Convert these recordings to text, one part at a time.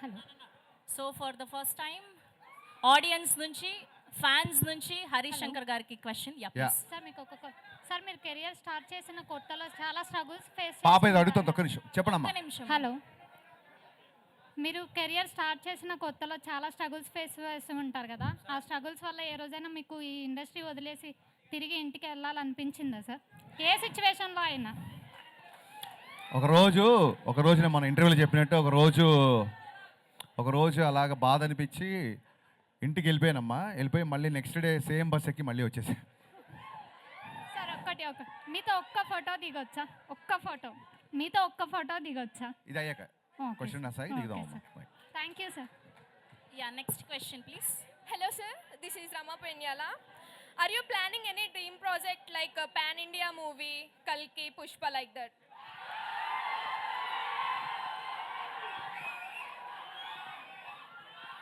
Hello. So for the first time audience నుంచి fans నుంచి హరీష్ శంకర్ గారికి క్వశ్చన్. సార్ మీకు సార్ మీరు కెరియర్ స్టార్ట్ చేసిన కొత్తలో చాలా స్ట్రగుల్స్ ఫేస్ పాప ఇది అడుగుతుంది, ఒక్క నిమిషం చెప్పండమ్మా. నిమిషం. హలో, మీరు కెరియర్ స్టార్ట్ చేసిన కొత్తలో చాలా స్ట్రగుల్స్ ఫేస్ చేస్తూ ఉంటారు కదా, ఆ స్ట్రగుల్స్ వల్ల ఏ రోజైనా మీకు ఈ ఇండస్ట్రీ వదిలేసి తిరిగి ఇంటికి వెళ్ళాలనిపించిందా సార్? ఏ సిచ్యువేషన్లో అయినా? ఒక రోజున మన ఇంటర్వ్యూలో చెప్పినట్టు ఒక రోజు అలాగ బాధ అనిపించి ఇంటికి వెళ్ళిపోయానమ్మా. వెళ్ళిపోయి మళ్ళీ నెక్స్ట్ డే సేమ్ బస్ ఎక్కి మళ్ళీ వచ్చేసి. సార్ మీతో ఒక్క ఫోటో దిగొచ్చా? మీతో ఒక్క ఫోటో దిగొచ్చా? ఇది అయ్యాక క్వశ్చన్ నా సాయి దిగుదాం. Thank you sir. Yeah, next question please. Hello sir, this is Rama Penyala. Are you planning any dream project like a pan India movie, Kalki, Pushpa, like that?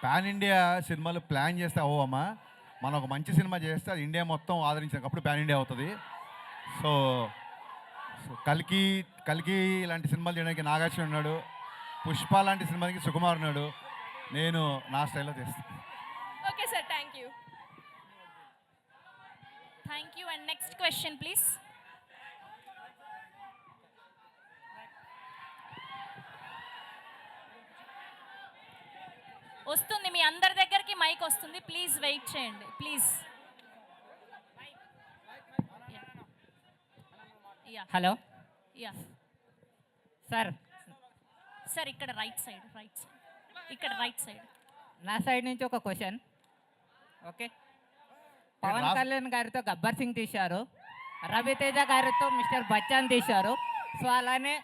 Pan India సినిమాలు plan చేస్తే అవ్వమ్మా. మనం ఒక మంచి cinema చేస్తే అది India మొత్తం ఆదరించినప్పుడు pan India అవుతుంది. So కల్కి లాంటి సినిమాలు చేయడానికి నాగార్జున ఉన్నాడు, పుష్ప లాంటి సినిమాకి సుకుమార్ ఉన్నాడు. నేను నా స్టైల్లో చేస్తాను. Okay sir, thank you. Thank you. And next question please. వస్తుంది, మీ అందరి దగ్గరికి మైక్ వస్తుంది, ప్లీజ్ వెయిట్ చేయండి please. Hello yeah sir, sir ఇక్కడ రైట్ సైడ్ ఇక్కడ రైట్ సైడ్. నా సైడ్ నుంచి ఒక క్వశ్చన్. ఓకే, పవన్ కళ్యాణ్ గారితో గబ్బర్ సింగ్ తీశారు, రవితేజ గారితో మిస్టర్ బచ్చన్ తీశారు. సో అలానే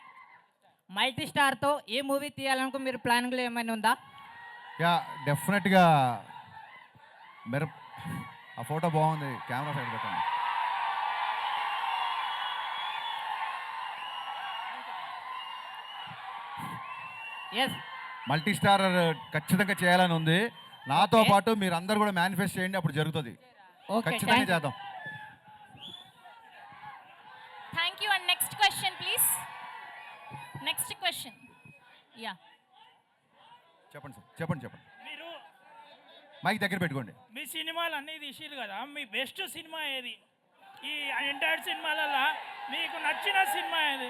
మల్టీ స్టార్తో ఏ మూవీ తీయాలనుకో మీరు ప్లానింగ్లో ఏమైనా ఉందా? యా, డెఫినెట్గా. ఆ ఫోటో బాగుంది, కెమెరా సైడ్ పెట్టండి. ఎస్, మల్టీ స్టార్ ఖచ్చితంగా చేయాలని ఉంది. నాతో పాటు మీరు అందరు కూడా మేనిఫెస్ట్ చేయండి, అప్పుడు జరుగుతుంది. ఓకే, ఖచ్చితంగా చేద్దాం. Thank you. And next question please. Next question. Yeah, చెప్పండి సార్, చెప్పండి. మీరు మైక్ దగ్గర పెట్టుకోండి. మీ సినిమాలు అన్నీ తీసిరు కదా, మీ బెస్ట్ సినిమా ఏది? ఈ ఎంటైర్ సినిమాలలో మీకు నచ్చిన సినిమా ఏది?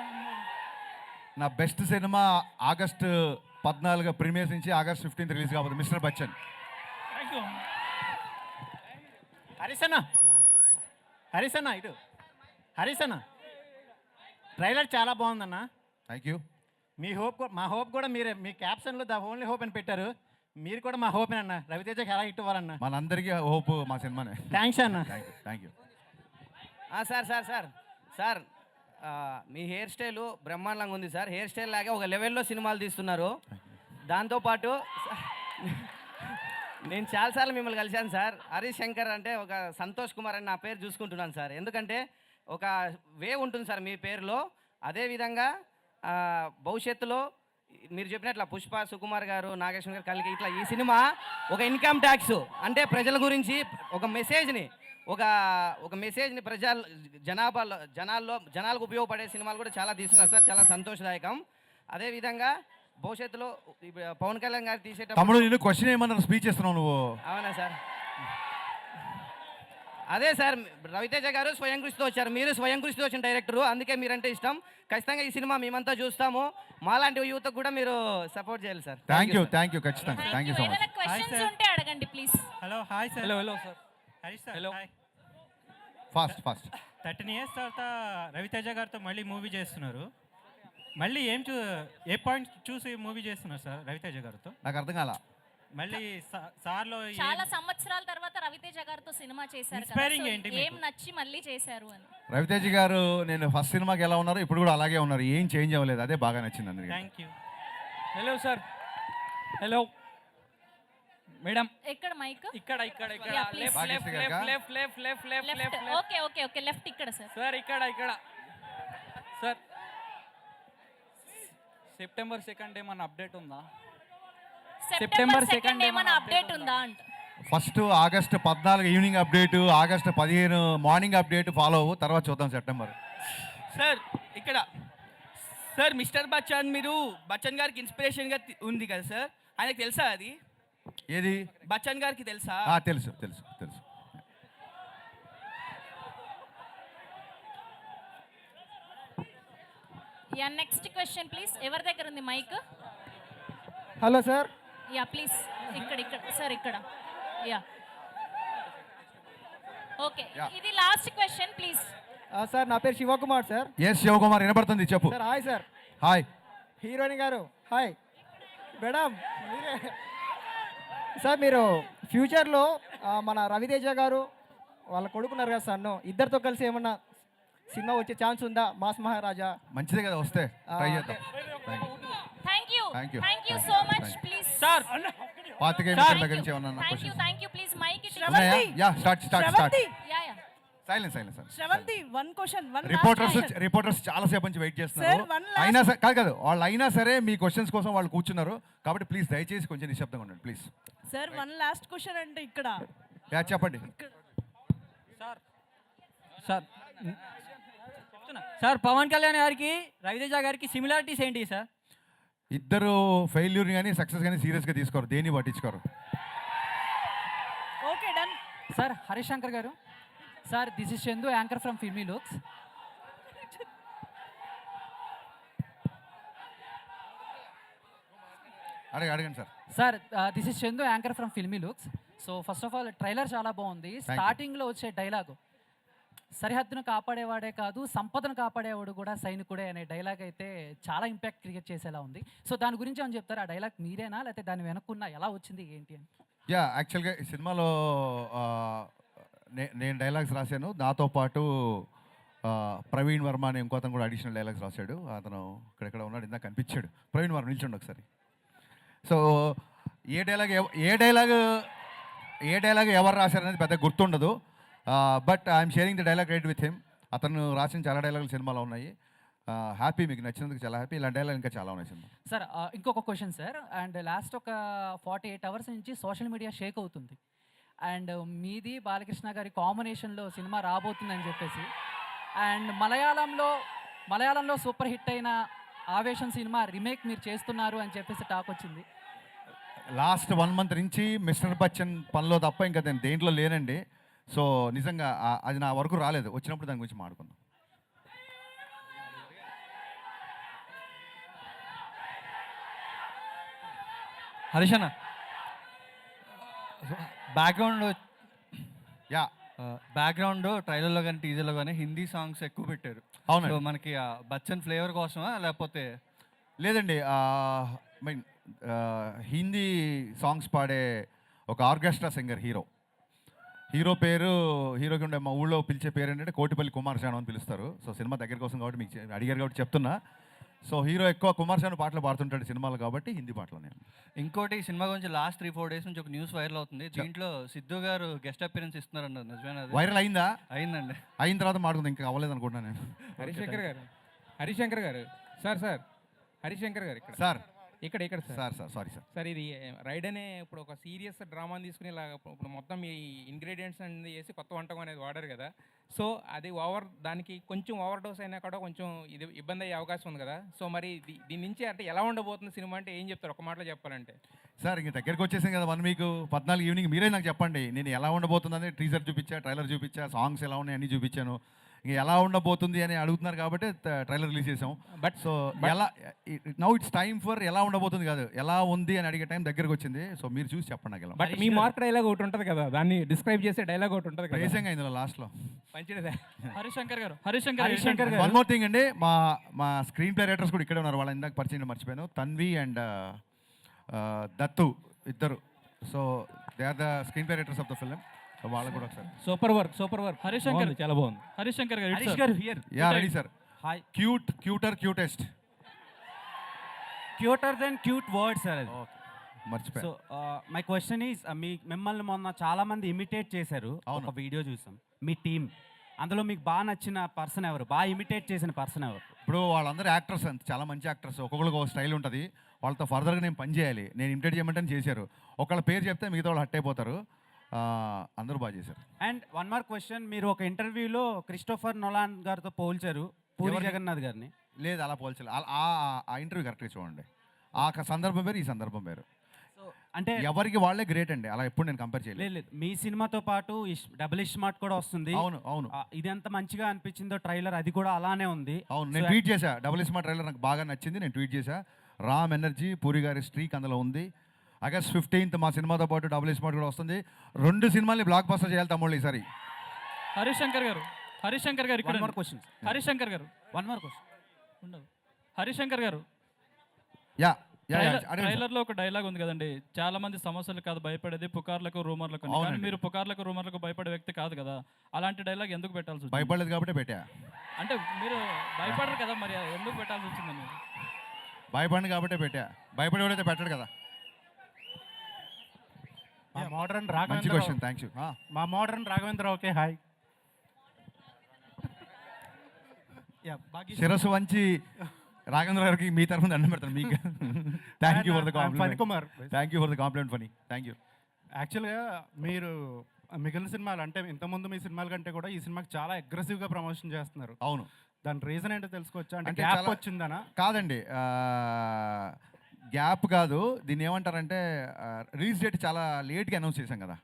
నా బెస్ట్ సినిమా ఆగస్టు 14 ప్రీమియర్స్ నుంచి ఆగస్ట్ 15 రిలీజ్ కాబోతుంది, mister Bachchan. Thank you. Harish అన్న ట్రైలర్ చాలా బాగుందన్న. Thank you. మా హోప్ కూడా మీరే. మీ క్యాప్షన్లో ద ఓన్లీ హోప్ అని పెట్టారు. మీరు కూడా మా హోప్ అన్న. రవితేజకి ఎలా హిట్ ఇవ్వాలన్న? మనందరికీ హోప్ మా సినిమానే. థ్యాంక్స్ అన్న. Thank you. Sir me hair style బ్రహ్మాండంగా ఉంది సార్. హెయిర్ స్టైల్ లాగే ఒక లెవెల్లో సినిమాలు తీస్తున్నారు. దాంతోపాటు నేను చాలాసార్లు మిమ్మల్ని కలిశాను సార్. హరీష్ శంకర్ అంటే ఒక సంతోష్ కుమార్ అని నా పేరు చూసుకుంటున్నాను సార్. ఎందుకంటే ఒక వే ఉంటుంది సార్ మీ పేరులో. అదేవిధంగా భవిష్యత్తులో మీరు చెప్పినట్ల పుష్ప, సుకుమార్ గారు, నాగేశ్వర గారు, కలిగి ఇట్లా ఈ సినిమా ఒక ఇన్కమ్ ట్యాక్స్ అంటే ప్రజల గురించి ఒక మెసేజ్ని జనాలకు ఉపయోగపడే సినిమాలు కూడా చాలా తీస్తున్నారు సార్. చాలా సంతోషదాయకం. అదేవిధంగా భవిష్యత్తులో పవన్ కళ్యాణ్ గారు తమ్ముడు నేను క్వశ్చన్ ఏమన్నా స్పీచ్ ఇస్తున్నావు నువ్వు? అవునా సార్? అదే సార్, రవితేజ గారు స్వయం కృషితో వచ్చారు, మీరు స్వయం కృషితో వచ్చిన డైరెక్టరు, అందుకే మీరంటే ఇష్టం. ఖచ్చితంగా ఈ సినిమా మేమంతా చూస్తాము. మాలాంటి యువతకు కూడా మీరు సపోర్ట్ చేయాలి సార్. థ్యాంక్ యూ ఖచ్చితంగా. Thank you so much. Questions ఉంటే అడగండి please. Hello, hi sir. Hello sir. Harish sir, hi. Fast 13 years తర్వాత రవితేజ గారితో మళ్ళీ మూవీ చేస్తున్నారు. మళ్ళీ ఏ పాయింట్ చూసి మూవీ చేస్తున్నారు సార్ రవితేజ గారితో? నాకు అర్థం కాల. మళ్ళీ సార్లో చాలా సంవత్సరాల తర్వాత రవితేజ గారితో సినిమా చేశారు కదా, Inspiring so ఏంటి ఏం మీకు? నచ్చి మళ్ళీ చేశారు అని. రవితేజ గారు నేను ఫస్ట్ సినిమాకి ఎలా ఉన్నారు ఇప్పుడు కూడా అలాగే ఉన్నారు, ఏం చేంజ్ అవ్వలేదు. అదే బాగా నచ్చింది అందరికీ. Thank you. Hello sir. Hello madam. ఎక్కడ మైక్? ఇక్కడ Yeah, please. Left. Okay left ఇక్కడ సార్. సార్ ఇక్కడ సార్. సెప్టెంబర్ 2 ఏమన్నా అప్డేట్ ఉందా? సెప్టెంబర్ 2 ఏమైనా అప్డేట్ ఉందా అంట. First August 14 evening update, August 15 morning update follow అవ్వు, తర్వాత చూద్దాం సెప్టెంబర్. సార్ ఇక్కడ సార్ మిస్టర్ బచ్చన్ మీరు బచ్చన్ గారికి ఇన్స్పిరేషన్గా ఉంది కదా సార్. ఆయనకు తెలుసా అది? ఏది? బచ్చన్ గారికి తెలుసా? తెలుసు తెలుసు తెలుసు. Yeah next question please. ఎవరి దగ్గర ఉంది mic? Hello sir. Yeah please. ఇక్కడ సార్ ఇక్కడ. Yeah okay, Yeah. ఇది లాస్ట్ క్వశ్చన్ ప్లీజ్. సార్ నా పేరు శివకుమార్ సార్. ఎస్ శివకుమార్, వినపడుతుంది, చెప్పు. Sir hi sir. Hi. Heroine గారు హాయ్. మేడం మీరే సార్, మీరు ఫ్యూచర్లో మన రవితేజ గారు వాళ్ళ కొడుకున్నారు కదా సన్ను, ఇద్దరితో కలిసి ఏమన్నా సినిమా వచ్చే ఛాన్స్ ఉందా? మాస్ మహారాజా. మంచిదే కదా, వస్తే ట్రై చేద్దాం. Thank you Thank you. Thank you Thank so you. Much Thank you. Please. Sir పాతిక ఎన్నికల దగ్గర నుంచి ఏమన్నా thank you please mic it. Yeah start. Yeah yeah silence. Sravanthi one question reporters చాలా సేపు నుంచి వెయిట్ చేస్తున్నారు. Sir, one last- అయినా సరే కాదు వాళ్ళు అయినా సరే మీ క్వశ్చన్స్ కోసం వాళ్ళు కూర్చున్నారు కాబట్టి ప్లీజ్ దయచేసి కొంచెం నిశ్శబ్దంగా ఉండండి please. Sir one last question అంటే ఇక్కడ యా చెప్పండి. సార్ సార్ పవన్ కళ్యాణ్ గారికి రవితేజ గారికి సిమిలారిటీస్ ఏంటి సార్? ఇద్దరు ఫెయిల్యూర్ కానీ సక్సెస్ కానీ సీరియస్గా తీసుకోరు, దేన్ని పట్టించుకోరు. Okay done. Sir Harish Shankar garu. Sir this is Chandu, anchor from Filmy Looks. అడగండి sir. Sir this is Chandu, anchor from Filmy Looks. So first of all trailer చాలా బాగుంది. స్టార్టింగ్లో వచ్చే డైలాగు సరిహద్దును కాపాడేవాడే కాదు సంపదను కాపాడేవాడు కూడా సైనికుడే అనే డైలాగ్ అయితే చాలా ఇంపాక్ట్ క్రియేట్ చేసేలా ఉంది. సో దాని గురించి ఏమని చెప్తారు? ఆ డైలాగ్ మీరేనా లేకపోతే దాని వెనక్కున్న ఎలా వచ్చింది ఏంటి అని? యా యాక్చువల్గా ఈ సినిమాలో నేను డైలాగ్స్ రాశాను, నాతో పాటు ప్రవీణ్ వర్మ అనే ఇంకో అతను కూడా అడిషనల్ డైలాగ్స్ రాశాడు. అతను ఇక్కడెక్కడ ఉన్నాడు, ఇందాక కనిపించాడు. ప్రవీణ్ వర్మ నిల్చండి ఒకసారి. సో ఏ డైలాగ్ ఎవరు రాశారనేది పెద్ద గుర్తుండదు, but I'm sharing the dialogue right with him. అతను రాసిన చాలా డైలాగులు సినిమాలో ఉన్నాయి. హ్యాపీ, మీకు నచ్చినందుకు చాలా హ్యాపీ. ఇలాంటి డైలాగ్ ఇంకా చాలా ఉన్నాయి సినిమా. సార్ ఇంకొక క్వశ్చన్ సార్. అండ్ లాస్ట్ ఒక 48 అవర్స్ నుంచి సోషల్ మీడియా షేక్ అవుతుంది. అండ్ మీది బాలకృష్ణ గారి కాంబినేషన్లో సినిమా రాబోతుందని చెప్పేసి, అండ్ మలయాళంలో సూపర్ హిట్ అయిన ఆవేశం సినిమా రీమేక్ మీరు చేస్తున్నారు అని చెప్పేసి టాక్ వచ్చింది. లాస్ట్ 1 month నుంచి మిస్టర్ బచ్చన్ పనిలో తప్ప ఇంకా నేను దేంట్లో లేనండి. సో నిజంగా అది నా వరకు రాలేదు, వచ్చినప్పుడు దాని గురించి మాట్లాడుకుందాం. హరీష్ అన్న బ్యాక్గ్రౌండ్ ట్రైలర్లో కానీ టీజర్లో కానీ హిందీ సాంగ్స్ ఎక్కువ పెట్టారు. అవును, సో మనకి బచ్చన్ ఫ్లేవర్ కోసమా లేకపోతే? లేదండి, మీన్ హిందీ సాంగ్స్ పాడే ఒక ఆర్కెస్ట్రా సింగర్ హీరోకి ఉండే మా ఊళ్ళో పిలిచే పేరు ఏంటంటే కోటిపల్లి కుమార్ శాను అని పిలుస్తారు. సో సినిమా దగ్గర కోసం కాబట్టి మీకు అడిగారు కాబట్టి చెప్తున్నా. సో హీరో ఎక్కువ కుమార్ శాను పాటలు పాడుతుంటాడు సినిమాలు కాబట్టి హిందీ పాటలు. ఇంకోటి సినిమా గురించి లాస్ట్ 3-4 days నుంచి ఒక న్యూస్ వైరల్ అవుతుంది. దీంట్లో సిద్ధు గారు గెస్ట్ అపియరెన్స్ ఇస్తున్నారన్నారు, నిజమేనా? వైరల్ అయిందా? అయిందండి. అయిన తర్వాత మాట్లాడుకుందాం, ఇంకా అవ్వలేదు అనుకుంటున్నాను నేను. హరిశంకర్ గారు సార్ హరిశంకర్ గారు ఇక్కడ సార్ సారీ సార్. సార్ ఇది రైడ్ అనే ఇప్పుడు ఒక సీరియస్ డ్రామాని తీసుకుని ఇలా ఇప్పుడు మొత్తం ఈ ఇంగ్రీడియంట్స్ అనేది వేసి కొత్త వంటకం అనేది వాడారు కదా. సో అది దానికి కొంచెం ఓవర్ డోస్ అయినా కూడా కొంచెం ఇది ఇబ్బంది అయ్యే అవకాశం ఉంది కదా. సో మరి దీని నుంచి అంటే ఎలా ఉండబోతుంది సినిమా అంటే ఏం చెప్తారు ఒక మాటలో చెప్పాలంటే? సార్ ఇంక దగ్గరికి వచ్చేసాం కదా 1 week 14 ఈవినింగ్ మీరే నాకు చెప్పండి, నేను ఎలా ఉండబోతుందని టీజర్ చూపించా, ట్రైలర్ చూపించా, సాంగ్స్ ఎలా ఉన్నాయి అన్నీ చూపించాను. ఇంక ఎలా ఉండబోతుంది అని అడుగుతున్నారు కాబట్టి ట్రైలర్ రిలీజ్ చేసాం. బట్ సో ఎలా నౌ ఇట్స్ టైమ్ ఫర్ ఎలా ఉండబోతుంది కాదు, ఎలా ఉంది అని అడిగే టైం దగ్గరకు వచ్చింది. సో మీరు చూసి చెప్పండి నాకు ఎలా. బట్ మీ మార్క్ డైలాగ్ ఒకటి ఉంటుంది కదా, దాన్ని డిస్క్రైబ్ చేసే డైలాగ్ ఒకటి ఉంటుంది కదా. రేసింగ్ ఇందులో లాస్ట్లో మంచిదే. హరిశంకర్ గారు వన్ మోర్ థింగ్ అండి, మా స్క్రీన్ ప్లే రైటర్స్ కూడా ఇక్కడే ఉన్నారు. వాళ్ళ ఇందాక పరిచయం మర్చిపోయాను, తన్వి అండ్ దత్తు ఇద్దరు. So they are the screenplay writers of the film. వాళ్ళకు కూడా ఒకసారి సూపర్ వర్క్ హరిశంకర్ చాలా బాగుంది. హరిశంకర్ గారు here. Yeah ready sir. Hi. Cutest cuter than cute word sir అది. మర్చిపోయా. సో మై క్వశ్చన్ ఈజ్ మిమ్మల్ని మొన్న చాలా మంది ఇమిటేట్ చేశారు, ఒక వీడియో చూసాం మీ టీం. అందులో మీకు బాగా నచ్చిన పర్సన్ ఎవరు, బాగా ఇమిటేట్ చేసిన పర్సన్ ఎవరు? ఇప్పుడు వాళ్ళందరూ యాక్టర్స్, చాలా మంచి యాక్టర్స్, ఒక్కొక్కరికి ఒక స్టైల్ ఉంటుంది. వాళ్ళతో ఫర్దర్గా నేను పని చేయాలి, నేను ఇమిటేట్ చేయమంటే చేశారు. ఒకళ్ళ పేరు చెప్తే మిగతా వాళ్ళు హట్ అయిపోతారు. అందరూ బాగా చేశారు. అండ్ వన్ మోర్ క్వశ్చన్, మీరు ఒక ఇంటర్వ్యూలో క్రిస్టోఫర్ నోలాన్ గారితో పోల్చారు పూరి జగన్నాథ్ గారిని. లేదు అలా పోల్చలేదు, ఆ ఇంటర్వ్యూ కరెక్ట్గా చూడండి. ఆ సందర్భం వేరు, ఈ సందర్భం వేరు. అంటే ఎవరికి వాళ్ళే గ్రేట్ అండి, అలా ఎప్పుడు నేను కంపేర్ చేయలేదు. లేదు లేదు, మీ సినిమాతో పాటు డబుల్ స్మార్ట్ కూడా వస్తుంది. అవును అవును ఇది ఎంత మంచిగా అనిపించిందో ట్రైలర్, అది కూడా అలానే ఉంది. అవును, నేను ట్వీట్ చేశా, డబుల్ స్మార్ట్ ట్రైలర్ నాకు బాగా నచ్చింది, నేను ట్వీట్ చేశా. రామ్ ఎనర్జీ, పూరి గారి స్ట్రీక్ అందులో ఉంది. ఆగస్ట్ 15th మా సినిమాతో పాటు డబుల్ స్మార్ట్ కూడా వస్తుంది. 2 సినిమాల్ని బ్లాక్ బస్టర్ చేయాలి తమ్ముళ్ళు ఈసారి. హరిశంకర్ గారు ఇక్కడ వన్ మోర్ క్వశ్చన్. హరిశంకర్ గారు వన్ మోర్ క్వశ్చన్. ఉండదు. హరిశంకర్ గారు యా యా ట్రైలర్ లో ఒక డైలాగ్ ఉంది కదండి, చాలా మంది సమస్యలు కాదు భయపడేది, పుకార్లకు రూమర్లకు. కానీ మీరు పుకార్లకు రూమర్లకు భయపడే వ్యక్తి కాదు కదా, అలాంటి డైలాగ్ ఎందుకు పెట్టాల్సి వచ్చింది? భయపడలేదు కాబట్టి పెట్టా. అంటే మీరు భయపడరు కదా, మరి ఎందుకు పెట్టాల్సి వచ్చిందని? భయపడింది కాబట్టే పెట్టా, భయపడేవాడైతే పెట్టాడు కదా. మా మోడర్న్ మంచి రాఘవేంద్ర క్వశ్చన్, థ్యాంక్ యూ. మా మోడర్న్ రాఘవేంద్ర ఓకే హాయ్. శిరస్సు వంచి రాఘవేంద్ర గారికి మీ తరఫున దండం పెడతాను మీకు. Thank you for the Phani compliment. Kumar. Thank you for the compliment Phani, thank you. యాక్చువల్గా మీరు మిగిలిన సినిమాలు అంటే ఇంతకుముందు మీ సినిమాల కంటే కూడా ఈ సినిమాకి చాలా అగ్రెసివ్గా ప్రమోషన్ చేస్తున్నారు. అవును, దాని రీజన్ ఏంటో తెలుసుకోవచ్చా? అంటే అంటే గ్యాప్ చాలా- వచ్చిందనా? కాదండి, గ్యాప్ కాదు, దీన్ని ఏమంటారంటే రిలీజ్ డేట్ చాలా లేట్గా అనౌన్స్ చేశాం కదా.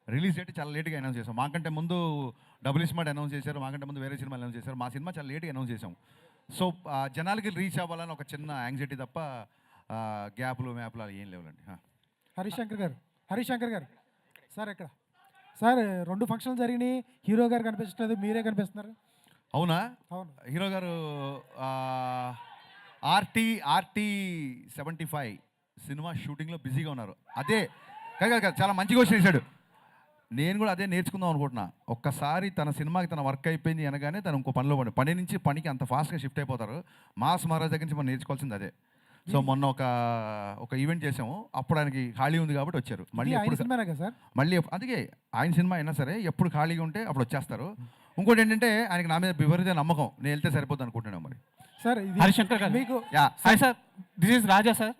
రిలీజ్ డేట్ చాలా లేట్గా అనౌన్స్ చేసాం. మాకంటే ముందు డబుల్ స్మార్ట్ అనౌన్స్ చేశారు, మాకంటే ముందు వేరే సినిమాలు అనౌన్స్ చేశారు. మా సినిమా చాలా లేట్గా అనౌన్స్ చేసాం. సో జనాలకి రీచ్ అవ్వాలని ఒక చిన్న యాంగ్జైటీ తప్ప గ్యాప్లు మ్యాప్లు అలా ఏం లేవులండి. హరిశంకర్ గారు సార్ ఇక్కడ సార్ 2 ఫంక్షన్లు జరిగినాయి, హీరో గారు కనిపించట్లేదు, మీరే కనిపిస్తున్నారు. అవునా? అవును. హీరో గారు ఆర్టీ 75 సినిమా షూటింగ్లో బిజీగా ఉన్నారు. అదే కాదు, చాలా మంచి క్వశ్చన్ వేశాడు. నేను కూడా అదే నేర్చుకుందాం అనుకుంటున్నా. ఒక్కసారి తన సినిమాకి తన వర్క్ అయిపోయింది అనగానే తను ఇంకో పనిలో పని నుంచి పనికి అంత ఫాస్ట్గా షిఫ్ట్ అయిపోతారు. మాస్ మహారాజ్ దగ్గర నుంచి మనం నేర్చుకోవాల్సింది అదే. సో మొన్న ఒక ఈవెంట్ చేసాము, అప్పుడు ఆయనకి ఖాళీ ఉంది కాబట్టి వచ్చారు. మళ్ళీ ఆయన సినిమానే కదా సార్? మళ్ళీ అందుకే ఆయన సినిమా అయినా సరే ఎప్పుడు ఖాళీగా ఉంటే అప్పుడు వచ్చేస్తారు. ఇంకోటి ఏంటంటే ఆయనకి నా మీద విపరీత నమ్మకం, నేను వెళ్తే సరిపోతుంది అనుకుంటున్నాను. మరి సార్ హరిశంకర్ గారు మీకు hi sir, this is Raja sir,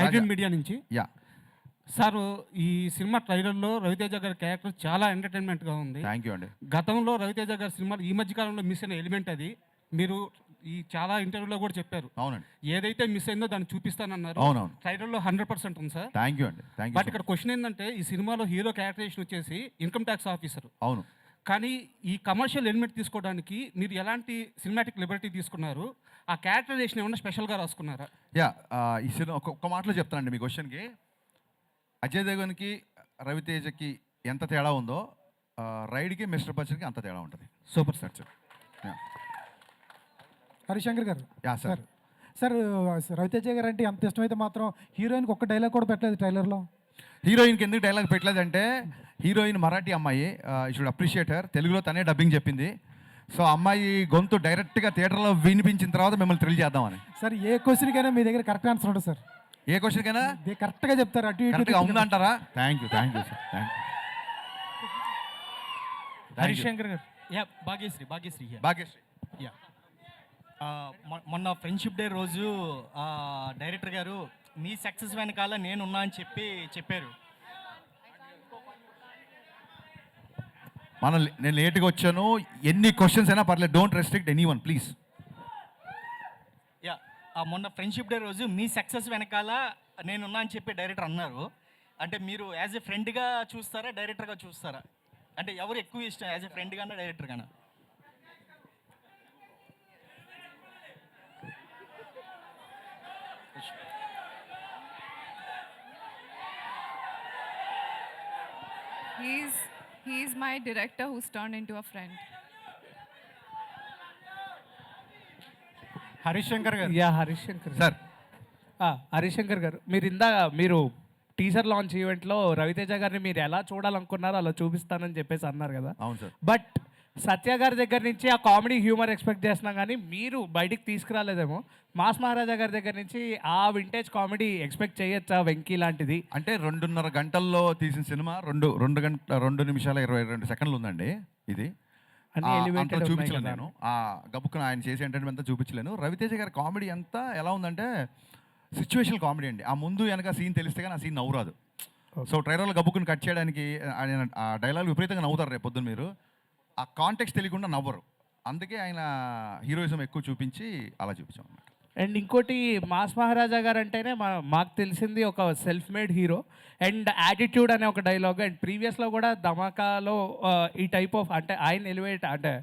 iDream media నుంచి. యా సార్, ఈ సినిమా ట్రైలర్లో రవితేజ గారి క్యారెక్టర్ చాలా ఎంటర్టైన్మెంట్గా ఉంది. థ్యాంక్ యూ అండి. గతంలో రవితేజ గారి సినిమా ఈ మధ్య కాలంలో మిస్ అయిన ఎలిమెంట్ అది. మీరు ఈ చాలా ఇంటర్వ్యూలో కూడా చెప్పారు, అవునండి, ఏదైతే మిస్ అయిందో దాన్ని చూపిస్తానన్నారు. అవునవును, ట్రైలర్లో 100% ఉంది సార్. థ్యాంక్ యూ అండి, థ్యాంక్ యూ. బట్ ఇక్కడ క్వశ్చన్ ఏంటంటే, ఈ సినిమాలో హీరో క్యారెక్టరేషన్ వచ్చేసి ఇన్కమ్ ట్యాక్స్ ఆఫీసర్. అవును, కానీ ఈ కమర్షియల్ ఎలిమెంట్ తీసుకోవడానికి మీరు ఎలాంటి సినిమాటిక్ లిబర్టీ తీసుకున్నారు? ఆ క్యారెక్టరైజేషన్ ఏమన్నా స్పెషల్గా రాసుకున్నారా? యా ఈ సినిమా ఒక్క మాటలో చెప్తానండి మీ క్వశ్చన్కి. అజయ్ దేవగన్కి రవితేజకి ఎంత తేడా ఉందో రైడ్కి మిస్టర్ బచ్చన్కి అంత తేడా ఉంటుంది. Super sir. హరిశంకర్ గారు యా సార్. సార్ రవితేజ గారు అంటే అంత ఇష్టమైతే మాత్రం హీరోయిన్కి ఒక్క డైలాగ్ కూడా పెట్టలేదు ట్రైలర్లో. హీరోయిన్కి ఎందుకు డైలాగ్ పెట్టలేదంటే, హీరోయిన్ మరాఠీ అమ్మాయి, షుడ్ అప్రిషియేట్ హర్, తెలుగులో తనే డబ్బింగ్ చెప్పింది. సో అమ్మాయి గొంతు డైరెక్ట్గా థియేటర్లో వినిపించిన తర్వాత మిమ్మల్ని థ్రిల్ చేద్దామని. సార్ ఏ క్వశ్చన్కైనా మీ దగ్గర కరెక్ట్ ఆన్సర్ ఉంటుంది సార్. ఏ క్వశ్చన్కైనా కరెక్ట్గా చెప్తారు, అటు ఇటు కరెక్ట్గా ఉందంటారా? Thank you sir, thank you. Harishankar గారు. యా భాగ్యశ్రీ. యా మొన్న ఫ్రెండ్షిప్ డే రోజు డైరెక్టర్ గారు మీ సక్సెస్ వెనకాల నేనున్నా అని చెప్పారు. నేను లేట్గా వచ్చాను, ఎన్ని క్వశ్చన్స్ అయినా పర్లేదు, don't restrict any one please. Yeah మొన్న ఫ్రెండ్షిప్ డే రోజు మీ సక్సెస్ వెనకాల నేనున్నా అని చెప్పి డైరెక్టర్ అన్నారు. అంటే మీరు యాజ్ ఎ ఫ్రెండ్గా చూస్తారా, డైరెక్టర్గా చూస్తారా? అంటే ఎవరు ఎక్కువ ఇష్టం, as a friend Gaana director Gaana? He's my director who's turned into a friend. Harishankar గారు. Yeah Harishankar sir. హరిశంకర్ గారు, మీరు టీజర్ లాంచ్ ఈవెంట్లో రవితేజ గారిని మీరు ఎలా చూడాలనుకున్నారో అలా చూపిస్తానని చెప్పేసి అన్నారు కదా. అవును సార్. బట్ సత్య గారి దగ్గర నుంచి ఆ కామెడీ హ్యూమర్ ఎక్స్పెక్ట్ చేస్తున్నాం, కానీ మీరు బయటికి తీసుకురాలేదేమో. మాస్ మహారాజా గారి దగ్గర నుంచి ఆ వింటేజ్ కామెడీ ఎక్స్పెక్ట్ చేయొచ్చా, వెంకీ లాంటిది? అంటే 2.5 గంటల్లో తీసిన సినిమా 2 నిమిషాల 22 సెకండ్లు ఉందండి. ఇది అంతా చూపించలేను నేను, ఆ గబుక్కున ఆయన చేసే ఎంటర్టైన్మెంట్ అంతా చూపించలేను. రవితేజ గారి కామెడీ అంతా ఎలా ఉందంటే సిచ్యువేషనల్ కామెడీ అండి. ఆ ముందు వెనక సీన్ తెలిస్తే కానీ ఆ సీన్ నవ్వురాదు. సో ట్రైలర్లో గబుక్కుని కట్ చేయడానికి ఆయన ఆ డైలాగ్ విపరీతంగా నవ్వుతారు రేపు పొద్దున్న. మీరు ఆ కాంటెక్స్ట్ తెలియకుండా నవ్వరు, అందుకే ఆయన హీరోయిజం ఎక్కువ చూపించి అలా చూపించాం అన్నమాట. అండ్ ఇంకోటి మాస్ మహారాజా గారు అంటేనే మాకు తెలిసింది ఒక self made hero and attitude అనే ఒక డైలాగ్. అండ్ ప్రీవియస్లో కూడా ధమాకాలో ఈ టైప్ ఆఫ్ అంటే ఆయన ఎలివేట్ అంటే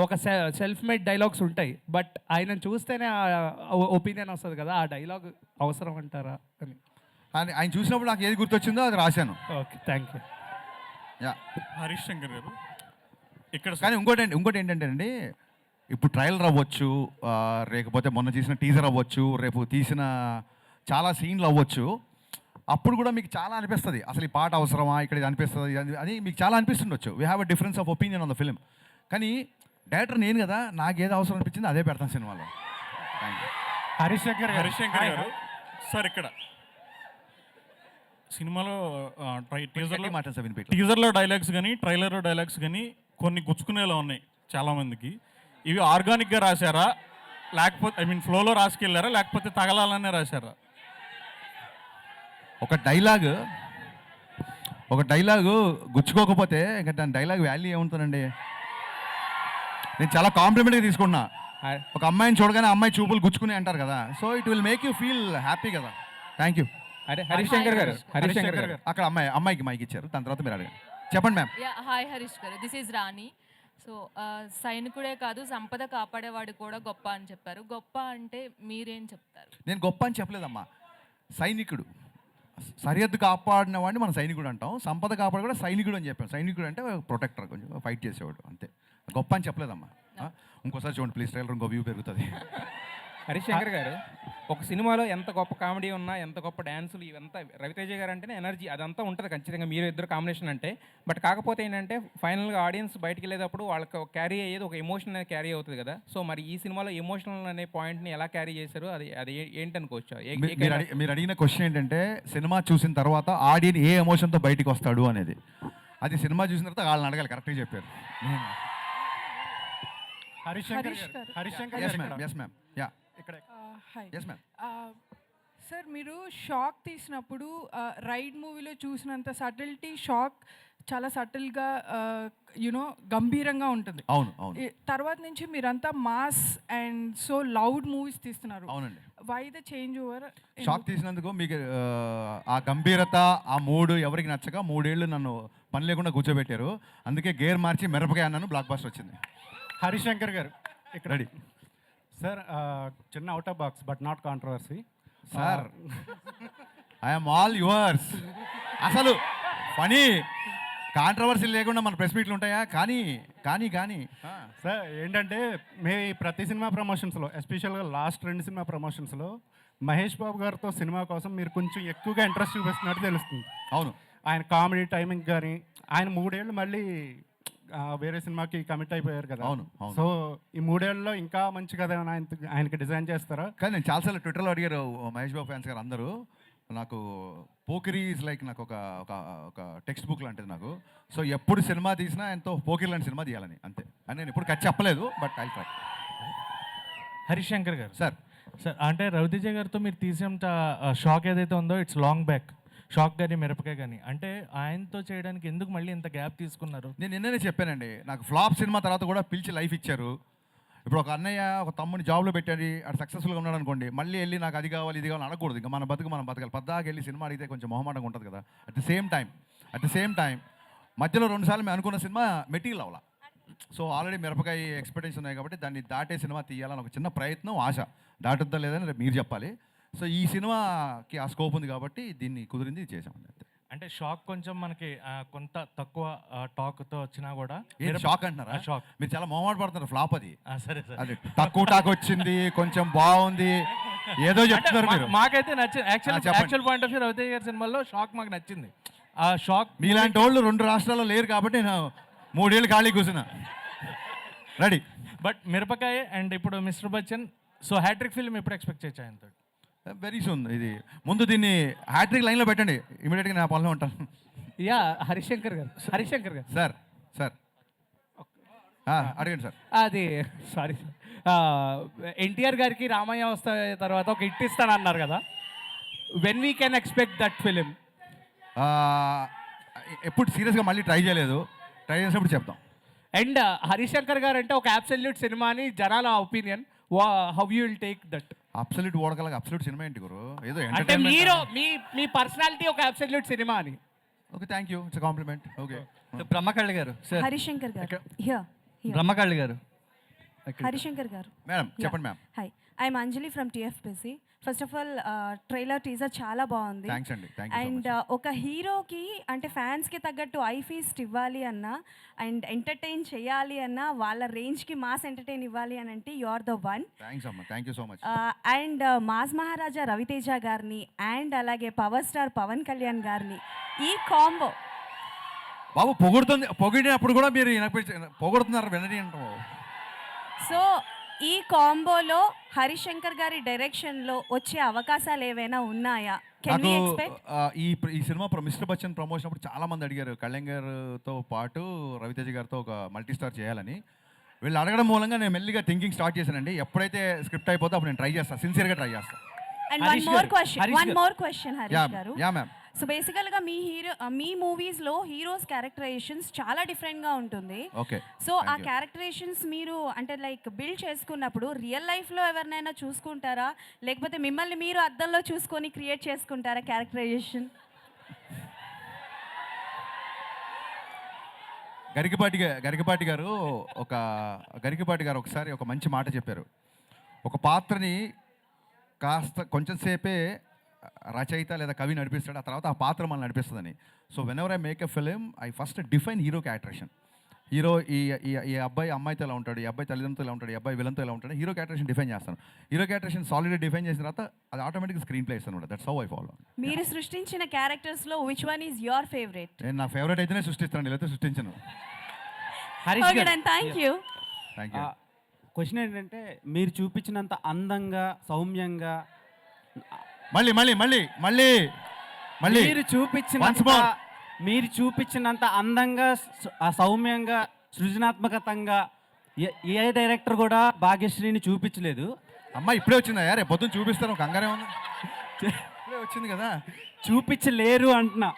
ఒక సెల్ఫ్ మేడ్ డైలాగ్స్ ఉంటాయి. బట్ ఆయనను చూస్తేనే ఒపీనియన్ వస్తుంది కదా, ఆ డైలాగ్ అవసరం అంటారా అని. ఆయన చూసినప్పుడు నాకు ఏది గుర్తొచ్చిందో అది రాశాను. Okay, thank you. Yeah, Harish Shankar గారు ఇక్కడ కానీ ఇంకోటి ఏంటంటే అండి, ఇప్పుడు ట్రయలర్ అవ్వచ్చు, లేకపోతే మొన్న తీసిన టీజర్ అవ్వచ్చు, రేపు తీసిన చాలా సీన్లు అవ్వచ్చు. అప్పుడు కూడా మీకు చాలా అనిపిస్తుంది అసలు ఈ పాట అవసరమా, ఇక్కడ ఇది అనిపిస్తుంది అని మీకు చాలా అనిపిస్తుండొచ్చు. We have a difference of opinion on the film. కానీ డైరెక్టర్ నేను కదా, నాకు ఏది అవసరం అనిపించింది అదే పెడతాను సినిమాలో. Thank you. Harish Shankar garu sir ఇక్కడ సినిమాలో టీజర్లో డైలాగ్స్ కానీ ట్రైలర్లో డైలాగ్స్ కానీ కొన్ని గుచ్చుకునేలా ఉన్నాయి చాలామందికి. ఇవి ఆర్గానిక్గా రాశారా, లేకపోతే ఐ మీన్ ఫ్లోలో రాసుకెళ్ళారా, లేకపోతే తగలాలనే రాశారా? ఒక డైలాగు గుచ్చుకోకపోతే ఇంకా దాని డైలాగ్ వాల్యూ ఏముంటుందండి? నేను చాలా కాంప్లిమెంట్గా తీసుకున్నా. ఒక అమ్మాయిని చూడగానే అమ్మాయి చూపులు గుచ్చుకుని అంటారు కదా, so it will make you feel happy కదా. Thank you. హరీష్ శంకర్ గారు అక్కడ అమ్మాయికి మైక్ ఇచ్చారు, దాని తర్వాత మీరు అడగండి. చెప్పండి మ్యామ్. హాయ్ హరీష్ గారు, దిస్ ఈజ్ రాణి. సో సైనికుడే కాదు సంపద కాపాడేవాడు కూడా గొప్ప అని చెప్పారు. గొప్ప అంటే మీరేం చెప్తారు? నేను గొప్ప అని చెప్పలేదమ్మా. సైనికుడు, సరిహద్దు కాపాడిన వాడిని మనం సైనికుడు అంటాం. సంపద కాపాడు కూడా సైనికుడు అని చెప్పాం. సైనికుడు అంటే ప్రొటెక్టర్, కొంచెం ఫైట్ చేసేవాడు, అంతే. గొప్ప అని చెప్పలేదమ్మా. ఇంకోసారి చూడండి ప్లీజ్, ట్రైలర్ ఇంకో వ్యూ పెరుగుతుంది. హరీష్ శంకర్ గారు, ఒక సినిమాలో ఎంత గొప్ప కామెడీ ఉన్నా, ఎంత గొప్ప డ్యాన్సులు, ఇవంతా రవితేజ గారు అంటేనే ఎనర్జీ అదంతా ఉంటుంది ఖచ్చితంగా, మీరు ఇద్దరు కాంబినేషన్ అంటే. బట్ కాకపోతే ఏంటంటే ఫైనల్గా ఆడియన్స్ బయటికి వెళ్ళేటప్పుడు వాళ్ళకి క్యారీ అయ్యేది ఒక ఎమోషన్ అనేది క్యారీ అవుతుంది కదా. సో మరి ఈ సినిమాలో ఎమోషనల్ అనే పాయింట్ని ఎలా క్యారీ చేశారు, అది ఏంటనుకోవచ్చు? మీరు అడిగిన క్వశ్చన్ ఏంటంటే సినిమా చూసిన తర్వాత ఆడియన్ ఏ ఎమోషన్తో బయటికి వస్తాడు అనేది. అది సినిమా చూసిన తర్వాత వాళ్ళని అడగాలి. కరెక్ట్గా చెప్పారు. Harish Shankar yes ma'am. Yeah, hi. Yes ma'am. Sir, మీరు షాక్ తీసినప్పుడు రైడ్ మూవీలో చూసినంత సటిల్టీ షాక్ చాలా సటిల్గా యునో గంభీరంగా ఉంటుంది. అవును. తర్వాత నుంచి మీరంతా mass and so loud movies తీస్తున్నారు. అవునండి. Why the change over? Shock తీసినందుకు మీకు ఆ గంభీరత, ఆ మూడు ఎవరికి నచ్చక 3 ఏళ్ళు నన్ను పని లేకుండా కూర్చోబెట్టారు. అందుకే గేర్ మార్చి మిరపకాయ అన్నాను, బ్లాక్ బస్టర్ వచ్చింది. హరీష్ శంకర్ గారు ఇక్కడ రెడీ. సార్, చిన్న out of box but not controversy. Sir, I'm all yours. అసలు ఫనీ కాంట్రవర్సీ లేకుండా మన ప్రెస్ మీట్లు ఉంటాయా? కానీ సార్ ఏంటంటే మీ ప్రతి సినిమా ప్రమోషన్స్లో, ఎస్పెషల్గా లాస్ట్ 2 సినిమా ప్రమోషన్స్లో మహేష్ బాబు గారితో సినిమా కోసం మీరు కొంచెం ఎక్కువగా ఇంట్రెస్ట్ చూపిస్తున్నట్టు తెలుస్తుంది. అవును. ఆయన కామెడీ టైమింగ్ కానీ, ఆయన 3 ఏళ్ళు మళ్ళీ వేరే సినిమాకి కమిట్ అయిపోయారు కదా. అవును. సో ఈ 3 ఏళ్ళలో ఇంకా మంచి కథ ఆయనకి డిజైన్ చేస్తారా? కానీ నేను చాలాసార్లు ట్విట్టర్లో అడిగారు మహేష్ బాబు ఫ్యాన్స్ గారు అందరూ. నాకు పోకిరీ ఈజ్ లైక్ నాకు ఒక టెక్స్ట్ బుక్ లాంటిది నాకు. సో ఎప్పుడు సినిమా తీసినా ఎంతో పోకిరీ లాంటి సినిమా తీయాలని, అంతే. అని నేను ఎప్పుడు ఖర్చు చెప్పలేదు, but I try. Harish Shankar garu sir, అంటే రవితేజ గారితో మీరు తీసేంత షాక్ ఏదైతే ఉందో ఇట్స్ లాంగ్ బ్యాక్. షాక్ కానీ మిరపకాయ కానీ అంటే ఆయనతో చేయడానికి ఎందుకు మళ్ళీ ఇంత గ్యాప్ తీసుకున్నారు? నేను నిన్ననే చెప్పానండి, నాకు ఫ్లాప్ సినిమా తర్వాత కూడా పిలిచి లైఫ్ ఇచ్చారు. ఇప్పుడు ఒక అన్నయ్య ఒక తమ్ముని జాబ్లో పెట్టాడు, అటు సక్సెస్ఫుల్గా ఉన్నాడు అనుకోండి, మళ్ళీ వెళ్ళి నాకు అది కావాలి ఇది కావాలి అనకూడదు. ఇంకా మన బతకాలి. పద్దాకి వెళ్ళి సినిమా అడిగితే కొంచెం మొహమాటంగా ఉంటుంది కదా. అట్ ద సేమ్ టైం మధ్యలో 2 సార్లు మేము అనుకున్న సినిమా మెటీరియల్ అవ్వాల. సో ఆల్రెడీ మిరపకాయ ఎక్స్పెక్టేషన్ ఉన్నాయి కాబట్టి దాన్ని దాటే సినిమా తీయాలని ఒక చిన్న ప్రయత్నం, ఆశ. దాటుద్దా లేదని రేపు మీరు చెప్పాలి. సో ఈ సినిమాకి ఆ స్కోప్ ఉంది కాబట్టి దీన్ని కుదిరింది చేసాం. అంటే షాక్ కొంచెం మనకి కొంత తక్కువ టాక్తో వచ్చినా కూడా షాక్ అంటున్నారా? షాక్ మీరు చాలా మొహమాట పడుతున్నారు. ఫ్లాప్ అది. సరే అది తక్కువ టాక్ వచ్చింది, కొంచెం బాగుంది, ఏదో చెప్తున్నారు మీరు. మాకైతే నచ్చింది. Actual point of view Ravi Teja గారి సినిమాలో షాక్ మాకు నచ్చింది. ఆ షాక్ మీలాంటి వాళ్ళు 2 రాష్ట్రాల్లో లేరు కాబట్టి నేను 3 ఏళ్ళు ఖాళీ కూర్చున్నా. రెడీ. బట్ మిరపకాయ అండ్ ఇప్పుడు mister Bachchan, so hat-trick film ఎప్పుడు ఎక్స్పెక్ట్ చేయొచ్చు ఆయనతో? Very soon. ఇది ముందు దీన్ని హ్యాట్రిక్ లైన్లో పెట్టండి, ఇమీడియట్గా నా పనిలో ఉంటాను. యా, హరీష్ శంకర్ గారు సార్ అడగండి సార్. అది సారీ, ఎన్టీఆర్ గారికి రామయ్య వస్తే తర్వాత ఒక హిట్ ఇస్తానన్నారు కదా, when we can expect that film? ఎప్పుడు సీరియస్గా మళ్ళీ ట్రై చేయలేదు, ట్రై చేసినప్పుడు చెప్తాం. అండ్ హరీష్ శంకర్ గారు అంటే ఒక అబ్సల్యూట్ సినిమా అని జనాల opinion. How you will take that? Absolute ఓడకలగా అబ్సల్యూట్ సినిమా ఏంటి గురు ఏదో అంటే entertainment మీరు ఆ? మీ పర్సనాలిటీ ఒక అబ్సల్యూట్ సినిమా అని. Okay thank you it's compliment okay బ్రహ్మకళ్ళి గారు సార్, హరిశంకర్ గారు బ్రహ్మకళ్ళి గారు హరిశంకర్ గారు మేడం చెప్పండి ma'am. Hi I'm Anjali from TFPC. First of all trailer teaser చాలా బాగుంది. థ్యాంక్స్ అండి థ్యాంక్ యూ అండ్ ఒక హీరోకి అంటే ఫ్యాన్స్కి తగ్గట్టు ఐ ఫీస్ట్ ఇవ్వాలి అన్నా అండ్ ఎంటర్టైన్ చేయాలి అన్నా వాళ్ళ రేంజ్కి మాస్ ఎంటర్టైన్ ఇవ్వాలి అని అంటే you are the one. Thanks అమ్మా thank you so much. And mass Maharaja Ravi Teja గారిని అండ్ అలాగే పవర్ స్టార్ పవన్ కళ్యాణ్ గారిని ఈ కాంబో బాబు పొగిడినప్పుడు కూడా మీరు పొగుడుతున్నారు వినని అంటాం. సో ఈ కాంబోలో హరిశంకర్ గారి డైరెక్షన్లో వచ్చే అవకాశాలు ఏవైనా ఉన్నాయా? Can we expect? ఈ సినిమా మిస్టర్ బచ్చన్ ప్రమోషన్ అప్పుడు చాలా మంది అడిగారు కళ్యాణ్ గారితో పాటు రవితేజ గారితో ఒక మల్టీ స్టార్ చేయాలని. వీళ్ళు అడగడం మూలంగా నేను మెల్లిగా థింకింగ్ స్టార్ట్ చేశానండి. ఎప్పుడైతే స్క్రిప్ట్ అయిపోతే అప్పుడు నేను ట్రై చేస్తాను, సిన్సియర్గా ట్రై చేస్తాను. And one more question Harish గారు. Yeah ma'am. సో బేసికల్గా మీ మూవీస్లో హీరోస్ క్యారెక్టరైజేషన్స్ చాలా డిఫరెంట్గా ఉంటుంది. ఓకే. సో ఆ క్యారెక్టరైజేషన్స్ మీరు అంటే లైక్ బిల్డ్ చేసుకున్నప్పుడు రియల్ లైఫ్లో ఎవరినైనా చూసుకుంటారా, లేకపోతే మిమ్మల్ని మీరు అద్దంలో చూసుకొని క్రియేట్ చేసుకుంటారా క్యారెక్టరైజేషన్? గరికపాటి గారు ఒకసారి ఒక మంచి మాట చెప్పారు. ఒక పాత్రని కాస్త కొంచెం సేపే రచయిత లేదా కవి నడిపిస్తాడు, ఆ తర్వాత ఆ పాత్ర మనల్ని నడిపిస్తుందని. So whenever I make a film I first define hero characterization. Hero ఈ అబ్బాయి అమ్మాయితో ఎలా ఉంటాడు, ఈ అబ్బాయి తల్లిదండ్రులతో ఎలా ఉంటాడు, ఈ అబ్బాయి విలన్తో ఎలా ఉంటాడు, హీరో క్యారెక్టరేషన్ డిఫైన్ చేస్తాను. హీరో క్యారెక్టరేషన్ సాలిడ్గా డిఫైన్ చేసిన తర్వాత అది ఆటోమేటిక్గా స్క్రీన్ ప్లే ఇస్తాను. That's how I follow. మీరు సృష్టించిన క్యారెక్టర్స్లో which one is your favourite? నేను నా ఫేవరెట్ అయితేనే సృష్టిస్తాను, లేకపోతే సృష్టించను. Thank you. Thank you. Question ఏంటంటే మీరు చూపించినంత అందంగా సౌమ్యంగా మళ్ళీ మీరు చూపించినంత అందంగా సౌమ్యంగా సృజనాత్మకతంగా ఏ డైరెక్టర్ కూడా భాగ్యశ్రీని చూపించలేదు. అమ్మ ఇప్పుడే వచ్చిందా యారే పొద్దున్న చూపిస్తాను కంగారే ఉంది. ఇప్పుడే వచ్చింది కదా. చూపించలేరు అంటున్నా.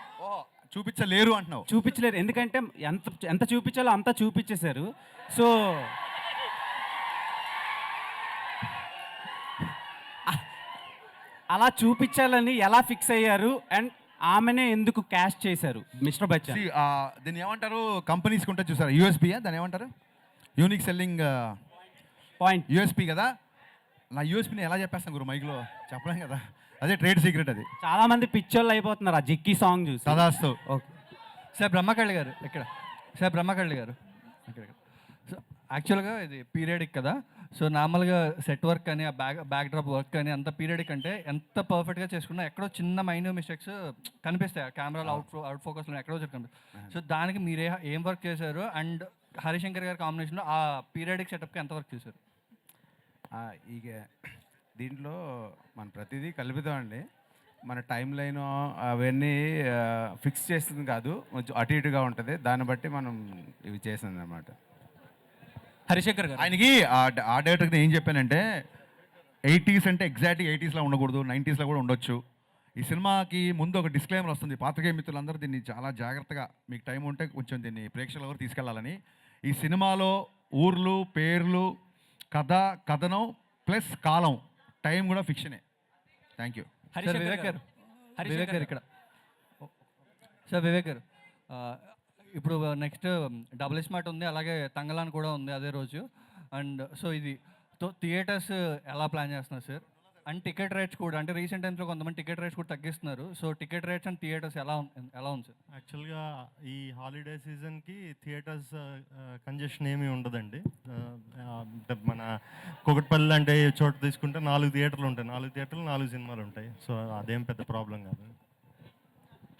చూపించలేరు ఎందుకంటే ఎంత చూపించాలో అంతా చూపించేశారు. సో అలా చూపించాలని ఎలా ఫిక్స్ అయ్యారు అండ్ ఆమెనే ఎందుకు క్యాష్ చేశారు మిస్టర్ బచ్చన్? దీన్ని ఏమంటారు కంపెనీస్కి ఉంటుంది చూసారు, యూఎస్పీయా దాన్ని ఏమంటారు, యూనిక్ సెల్లింగ్ పాయింట్, యూఎస్పీ కదా. నా యూఎస్పీని ఎలా చెప్పేస్తాను గురు మైక్లో చెప్పలేం కదా, అదే ట్రేడ్ సీక్రెట్. అది చాలా మంది పిక్చర్లు అయిపోతున్నారు ఆ జిక్కి సాంగ్ చూసి. సదాస్తు. ఓకే సార్ బ్రహ్మకళ్ళి గారు ఇక్కడ సో యాక్చువల్గా ఇది పీరియడిక్ కదా. సో నార్మల్గా సెట్ వర్క్ కానీ ఆ బ్యాక్ డ్రాప్ వర్క్ కానీ అంత పీరియడిక్ అంటే ఎంత పర్ఫెక్ట్గా చేసుకున్నా ఎక్కడో చిన్న మైన్యూర్ మిస్టేక్స్ కనిపిస్తాయి కెమెరాలో అవుట్ ఫోకస్లో ఎక్కడో కనిపిస్తాయి. సో దానికి మీరే ఏం వర్క్ చేశారు అండ్ హరిశంకర్ గారి కాంబినేషన్లో ఆ పీరియడిక్ సెటప్కి ఎంత వర్క్ చేశారు? ఇక దీంట్లో మన ప్రతిదీ కలుపుతాం అండి. మన టైం లైన్ అవన్నీ ఫిక్స్ చేస్తుంది కాదు, కొంచెం అటు ఇటుగా ఉంటుంది. దాన్ని బట్టి మనం ఇవి చేసింది అన్నమాట. హరిశంకర్ గారు ఆయనకి ఆ డైరెక్టర్కి ఏం చెప్పానంటే 80s అంటే ఎగ్జాక్ట్గా 80sలో ఉండకూడదు, 90sలో కూడా ఉండొచ్చు. ఈ సినిమాకి ముందు ఒక డిస్క్లైమర్ వస్తుంది, పాత్రికేయ మిత్రులందరూ దీన్ని చాలా జాగ్రత్తగా మీకు టైం ఉంటే కొంచెం దీన్ని ప్రేక్షకుల వరకు తీసుకెళ్లాలని. ఈ సినిమాలో ఊర్లు, పేర్లు, కథనం ప్లస్ కాలం టైం కూడా ఫిక్షనే. Thank you. వివేక్ గారు ఇక్కడ సార్ వివేక్ గారు ఇప్పుడు నెక్స్ట్ డబుల్ స్మార్ట్ ఉంది, అలాగే తంగలాన్ కూడా ఉంది అదే రోజు. అండ్ సో ఇది థియేటర్స్ ఎలా ప్లాన్ చేస్తున్నారు సార్? అండ్ టికెట్ రేట్స్ కూడా అంటే రీసెంట్ టైమ్స్లో కొంతమంది టికెట్ రేట్స్ కూడా తగ్గిస్తున్నారు. So ticket rates and theatres ఎలా ఉంది సార్? యాక్చువల్గా ఈ హాలిడే సీజన్కి థియేటర్స్ కంజెషన్ ఏమీ ఉండదండి. మన కూకట్పల్లి అంటే చోట తీసుకుంటే 4 థియేటర్లు ఉంటాయి, 4 థియేటర్లు 4 సినిమాలు ఉంటాయి. సో అదేం పెద్ద ప్రాబ్లం కాదు.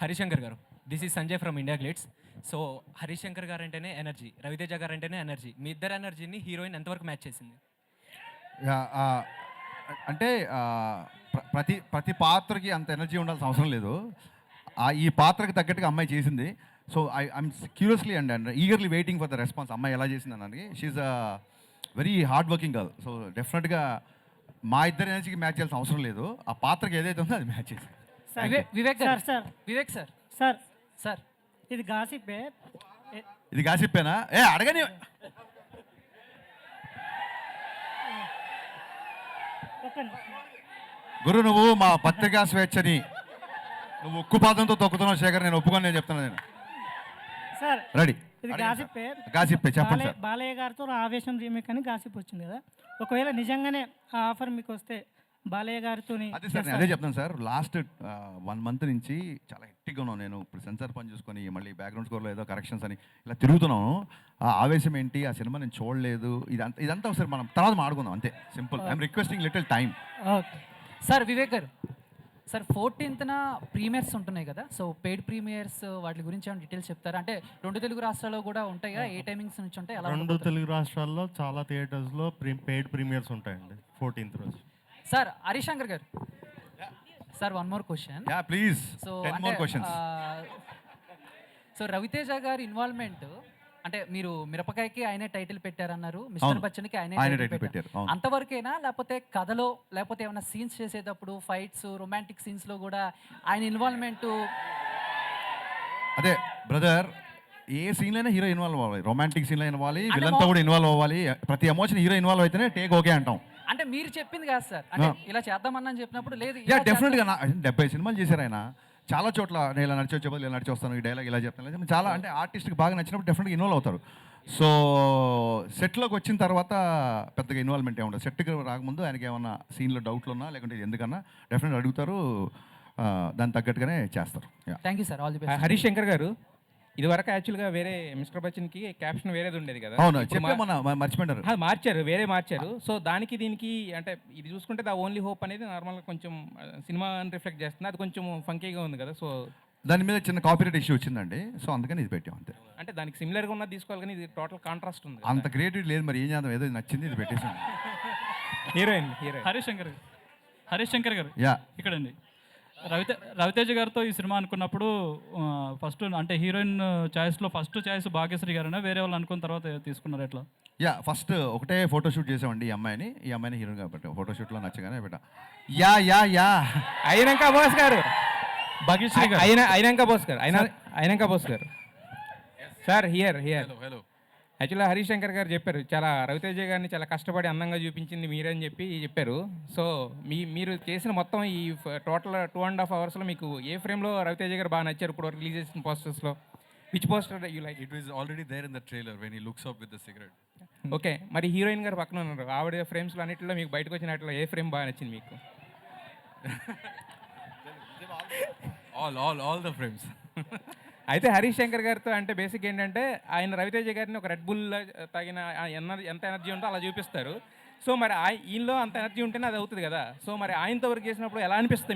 హరిశంకర్ గారు, this is Sanjay from India glitz. So Harishankar గారు అంటేనే ఎనర్జీ, రవితేజ గారు అంటేనే ఎనర్జీ. మీ ఇద్దరు ఎనర్జీని హీరోయిన్ ఎంతవరకు మ్యాచ్ చేసింది? అంటే ప్రతి పాత్రకి అంత ఎనర్జీ ఉండాల్సిన అవసరం లేదు. ఈ పాత్రకి తగ్గట్టుగా అమ్మాయి చేసింది. So I'm curiously and eagerly waiting for the response. అమ్మాయి ఎలా చేసింది అన్నది. She's a very hard working girl. So డెఫినెట్గా మా ఇద్దరు ఎనర్జీకి మ్యాచ్ చేయాల్సిన అవసరం లేదు. ఆ పాత్రకి ఏదైతే ఉందో అది మ్యాచ్ చేసింది. వివేక్ సార్ ఇది గాసిప్పే. ఇది గాసిప్పేనా? అడగని. గురు నువ్వు మా పత్రికా స్వేచ్ఛని నువ్వు ఉక్కుపాదంతో తొక్కుతున్నావు శేఖర్, నేను ఒప్పుకొని నేను చెప్తున్నాను. నేను సార్ రెడీ. ఇది గాసిప్పే. గాసిప్పే చెప్పండి సార్. బాలయ్య గారితో ఆవేశం రీమేక్ అని గాసిప్ వచ్చింది కదా, ఒకవేళ నిజంగానే ఆ ఆఫర్ మీకు వస్తే బాలయ్య గారితో అదే సార్, నేను అదే చెప్తాను సార్. లాస్ట్ 1 month నుంచి చాలా హెక్టిక్గా ఉన్నాను నేను. ఇప్పుడు సెన్సార్ పని చూసుకొని మళ్ళీ బ్యాక్గ్రౌండ్ స్కోర్లో ఏదో కరెక్షన్స్ అని ఇలా తిరుగుతున్నాను. ఆ ఆవేశం ఏంటి, ఆ సినిమా నేను చూడలేదు, ఇదంతా ఒకసారి మనం తర్వాత మాడుకుందాం అంతే. Simple. I'm requesting little time. Okay sir. Vivek గారు సార్ 14th ప్రీమియర్స్ ఉంటున్నాయి కదా, సో పెయిడ్ ప్రీమియర్స్ వాటి గురించి ఏమైనా డీటెయిల్స్ చెప్తారా? అంటే 2 తెలుగు రాష్ట్రాల్లో కూడా ఉంటాయి కదా, ఏ టైమింగ్స్ నుంచి ఉంటాయి? 2 తెలుగు రాష్ట్రాల్లో చాలా థియేటర్స్లో పెయిడ్ ప్రీమియర్స్ ఉంటాయండి 14th రోజు. సార్ హరిశంకర్ గారు, sir 1 more question. Yeah please. So 10 more questions. So Ravi Teja గారి ఇన్వాల్వ్మెంట్ అంటే మీరు మిరపకాయకి ఆయనే టైటిల్ పెట్టారన్నారు, మిస్టర్ బచ్చన్కి ఆయనే టైటిల్ పెట్టారు, అంతవరకేనా? లేకపోతే కథలో లేకపోతే ఏమైనా సీన్స్ చేసేటప్పుడు ఫైట్స్ రొమాంటిక్ సీన్స్లో కూడా ఆయన ఇన్వాల్వ్మెంట్? అదే బ్రదర్, ఏ సీన్లో అయినా హీరో ఇన్వాల్వ్ అవ్వాలి. రొమాంటిక్ సీన్లో ఇన్వాల్వ్, విలన్తో కూడా ఇన్వాల్వ్ అవ్వాలి. ప్రతి ఎమోషన్ హీరో ఇన్వాల్వ్ అయితేనే టేక్ ఓకే అంటాం. అంటే మీరు చెప్పింది కాదు సార్, అంటే ఇలా చేద్దామని చెప్పినప్పుడు లేదు. యా డెఫినెట్గా 70 సినిమాలు చేశారు ఆయన. చాలా చోట్ల నేను ఇలా నడిచి వచ్చే బదులు ఇలా నడిచి వస్తాను, ఈ డైలాగ్ ఇలా చెప్తాను, చాలా అంటే ఆర్టిస్ట్కి బాగా నచ్చినప్పుడు డెఫినెట్గా ఇన్వాల్వ్ అవుతారు. సో సెట్లోకి వచ్చిన తర్వాత పెద్దగా ఇన్వాల్వ్మెంట్ ఏముండదు. సెట్కి రాకముందు ఆయనకి ఏమన్నా సీన్లో డౌట్లు ఉన్నా లేకుంటే ఎందుకన్నా డెఫినెట్గా అడుగుతారు, దానికి తగ్గట్టుగానే చేస్తారు. Thank you sir, all the best. Harish Shankar గారు, ఇదివరకు యాక్చువల్గా వేరే మిస్టర్ బచ్చన్కి క్యాప్షన్ వేరేది ఉండేది కదా. అవును, మర్చిపోయారు, మార్చారు, వేరే మార్చారు. సో దానికి దీనికి అంటే ఇది చూసుకుంటే ద ఓన్లీ హోప్ అనేది నార్మల్గా కొంచెం సినిమా రిఫ్లెక్ట్ చేస్తుంది, అది కొంచెం ఫంకీగా ఉంది కదా. సో దాని మీద చిన్న కాపీరైట్ ఇష్యూ వచ్చిందండి, సో అందుకని ఇది పెట్టాం అంతే. అంటే దానికి సిమిలర్గా ఉన్నది తీసుకోవాలి కానీ ఇది టోటల్ కాంట్రాస్ట్ ఉంది. అంత క్రియేటివ్ లేదు, మరి ఏం చేద్దాం, ఏదో నచ్చింది ఇది పెట్టేసాం. హీరోయిన్ హరీష్ శంకర్ గారు యా ఇక్కడండి. రవితేజ గారితో ఈ సినిమా అనుకున్నప్పుడు ఫస్ట్ అంటే హీరోయిన్ చాయిస్లో ఫస్ట్ చాయిస్ భాగ్యశ్రీ గారైనా వేరే వాళ్ళు అనుకున్న తర్వాత తీసుకున్నారు ఎట్లా? యా ఫస్ట్ ఒకటే ఫోటోషూట్ చేసామండి ఈ అమ్మాయిని హీరోయిన్ కాబట్టి ఫోటోషూట్లో నచ్చగానే పెట్టా. యా యా యా అయినాక బోస్ గారు, భాగ్యశ్రీ గారు అయినాక బోస్ గారు సార్ హియర్ హలో. యాక్చువల్గా హరీష్ శంకర్ గారు చెప్పారు, చాలా రవితేజ గారిని చాలా కష్టపడి అందంగా చూపించింది మీరే అని చెప్పారు. సో మీరు చేసిన మొత్తం ఈ టోటల్ 2.5 hours మీకు ఏ ఫ్రేమ్లో రవితేజ గారు బాగా నచ్చారు ఇప్పుడు రిలీజ్ చేసిన పోస్టర్స్లో? Which poster you like? It was already there in the trailer when he looks up with the cigarette. Okay, మరి హీరోయిన్ గారు పక్కన ఉన్నారు, ఆవిడ ఫ్రేమ్స్లో అన్నింటిలో మీకు బయటకు వచ్చినట్లు ఏ ఫ్రేమ్ బాగా నచ్చింది మీకు? All the frames. అయితే హరీష్ శంకర్ గారితో అంటే బేసిక్ ఏంటంటే ఆయన రవితేజ గారిని ఒక రెడ్ బుల్ తాగిన ఎంత ఎనర్జీ ఉందో అలా చూపిస్తారు. సో మరి ఈయనలో అంత ఎనర్జీ ఉంటేనే అది అవుతుంది కదా. సో మరి ఆయనతో వర్క్ చేసినప్పుడు ఎలా అనిపిస్తుంది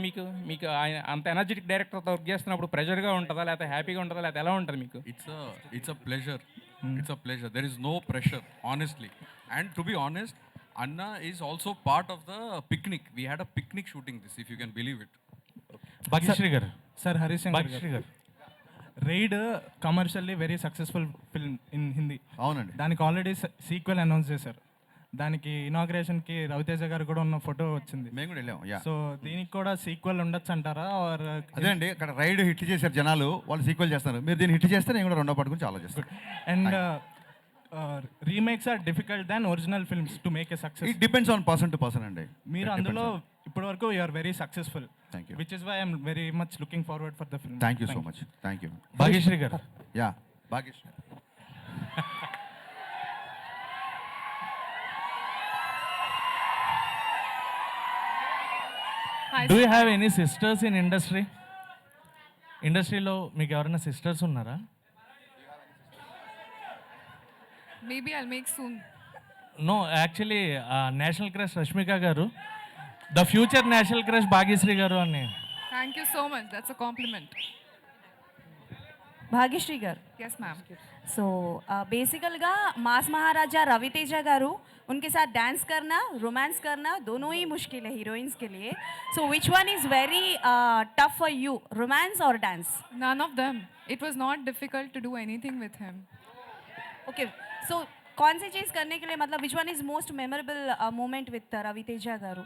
మీకు ఆయన అంత ఎనర్జెటిక్ డైరెక్టర్తో వర్క్ చేస్తున్నప్పుడు ప్రెజర్గా ఉంటుందా లేకపోతే హ్యాపీగా ఉంటుందా లేకపోతే ఎలా ఉంటుంది మీకు? It's a pleasure. There is no pressure honestly. And to be honest, Anna is also part of the picnic. We had a picnic shooting this, if you can believe it. Bhagyashree garu. Sir, Harish Shankar garu. Raid commercially very successful film in Hindi. అవునండి. దానికి already sequel announce చేశారు. దానికి ఇనాగ్రేషన్కి రవితేజ గారు కూడా ఉన్న photo వచ్చింది. మేము కూడా వెళ్ళాం. సో దీనికి కూడా సీక్వెల్ ఉండొచ్చు అంటారా? అదే అండి, ఇక్కడ రైడ్ హిట్ చేశారు జనాలు, వాళ్ళు సీక్వెల్ చేస్తారు. మీరు దీన్ని హిట్ చేస్తే నేను కూడా రెండో పాటు గురించి ఆలోచిస్తాను. And remakes are difficult than original films to make a success. It depends on person to person అండి. మీరు అందులో ఇప్పటివరకు you are very successful. Thank you. Which is why I'm very much looking forward for the film. Thank you so much. Thank you. Bhagyashree గారు. Yeah Bhagyashree. Do you have any sisters in industry? ఇండస్ట్రీలో మీకు ఎవరైనా sisters ఉన్నారా? Maybe I'll make soon. No, actually, national crush Rashmika garu. The future national crush Bhagyashree garu ani. Thank you so much. That's a compliment. Bhagyashree గారు. Yes, ma'am. So बेसिकलगा मास महाराजा रवितेजा गारू उनके साथ dance करना, romance करना दोनों ही मुश्किल है हीरोइंस के लिए. So which one is very tough for you, romance or dance? None of them. It was not difficult to do anything with him. Okay, so कौन सी चीज़ करने के लिए मतलब which one is most memorable moment with Raviteja garu?